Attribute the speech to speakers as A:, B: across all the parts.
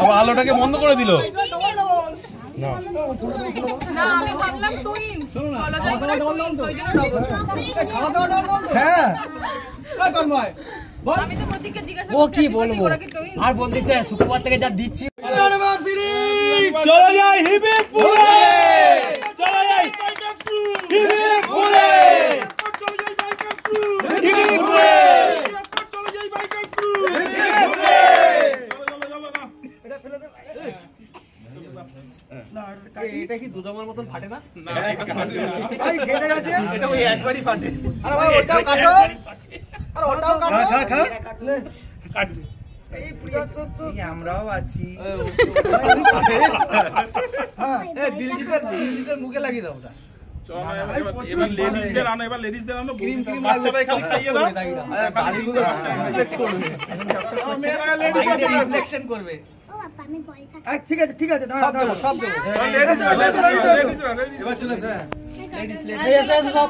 A: আবার আলোটাকে বন্ধ করে দিল।
B: না আমি ভাবলাম টুইনস বলা যায় না টুইনস ওই জন্য ডবল।
C: হ্যাঁ তন্ময়
B: আমি তো প্রতীককে জিজ্ঞাসা
C: ও কি বলবো আর বলতে চাই শুক্রবার থেকে যা দিচ্ছি
A: চলে যাই হিবিপুরে, চলে যাই হিবিপুরে, হিবিপুরে,
C: এটা কি দুধমার মতন ফাটে না?
A: ভাই
C: ফেটে গেছে,
A: এটা ওই একবারই ফাটে।
C: আরে ভাই ওটাও কাটো, আরে ওটাও কাটো,
A: খা কাটবে।
C: এই প্রিয়া তো আমরাও আছি। হ্যাঁ দিলজিতের মুখে লাগিয়ে দাও ওটা।
A: এবার লেডিসদের আনো, এবার লেডিসদের আনো, বাচ্চাদের খালি খাইয়ে দাও,
C: দাড়িগুলো রিফ্লেক্ট করবে,
A: মেয়েরা লেডিস
C: রিফ্লেকশন করবে। ঠিক আছে ঠিক আছে, দাঁড়াও দাঁড়াও, সব দেবো। এবার চলে আসো, লেডিস লেডিস সব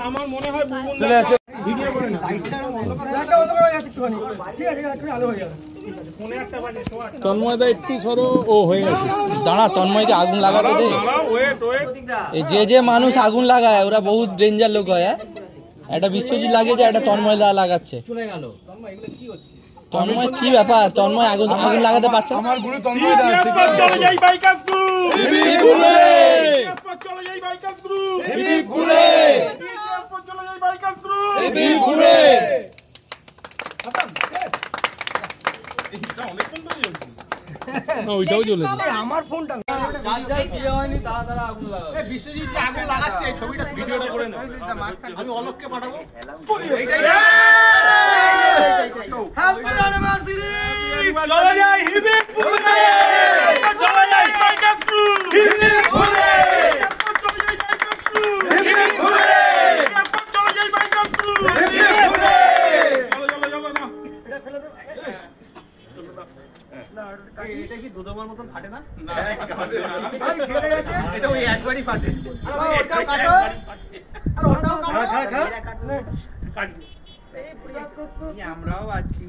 A: আমার মনে হয়
C: চলে আসো, ভিডিও করে না, লাইটটা বন্ধ করে গেছে একটুখানি। ঠিক আছে একটু আলো হয়ে যাবে।
A: তন্ময়দা একটু সরো, ও হয়ে গেছে।
D: দাঁড়া, তন্ময়কে আগুন লাগাতে দে। এই যে মানুষ আগুন লাগায় ওরা বহুত ডেঞ্জার লোক হয়। একটা বিশ্বজিৎ লাগিয়েছে, একটা তন্ময় দা লাগাচ্ছে।
C: চলে গেল তন্ময়, এগুলো কি হচ্ছে?
D: তন্ময় কি ব্যাপার? তন্ময় আগুন লাগাতে পারছে না।
A: আমার গুরু তন্ময় দা চলে যাই বাইকার্স গ্রুপ,
D: হিবিপুরে,
A: চলে যাই বাইকার্স গ্রুপ,
D: হিবিপুরে,
A: চলে যাই বাইকার্স গ্রুপ,
D: হিবিপুরে।
A: ওইটাও চলে
C: আমার ফোনটা চার্জার দিয়ে হয়নি, তাড়াতাড়ি আগুন লাগাও। এই বিশ্বজিৎ যে আগুন লাগাচ্ছে, এই ছবিটা ভিডিওটা করে নাও। আমি অলোককে পাঠাবো। Happy anniversary!
A: চলে যাই হিবিপুরে, চলে যাই বাইকার্স গ্রুপ, হিবিপুরে, চলে যাই বাইকার্স গ্রুপ, হিবিপুরে, চলে যাই বাইকার্স গ্রুপ, হিবিপুরে। চলো না,
C: এটা ফেলে দাও। এটা কি দুধমার মতন ফাটে না? ভাই ফেটে গেছে,
A: এটা ওই একবারই ফাটে।
C: আরে ভাই ওটাও কাটো, আরে ওটাও কাটো,
A: কাটবে।
C: এই প্রিয়া তো আমরাও আছি।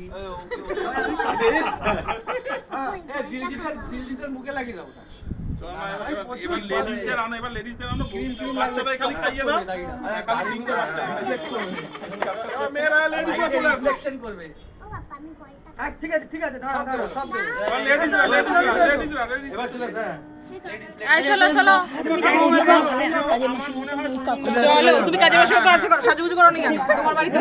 C: দিলজিতের মুখে লাগিয়ে দাও ওটা।
A: এবার লেডিসদের আনো, এবার লেডিসদের আনো, বাচ্চাদের খালি খাইয়ে দাও,
C: দাড়িগুলো
A: মেয়েরা লেডিস চলে আসো,
C: রিফ্লেকশন করবে। ঠিক আছে ঠিক আছে, দাঁড়াও দাঁড়াও, সব দেবো।
A: লেডিস
C: এবার চলে আসো,
B: এই চলো চলো চলো তুমি কাজে বসে সাজুগুজু করো নি কেন তোমার বাড়িতে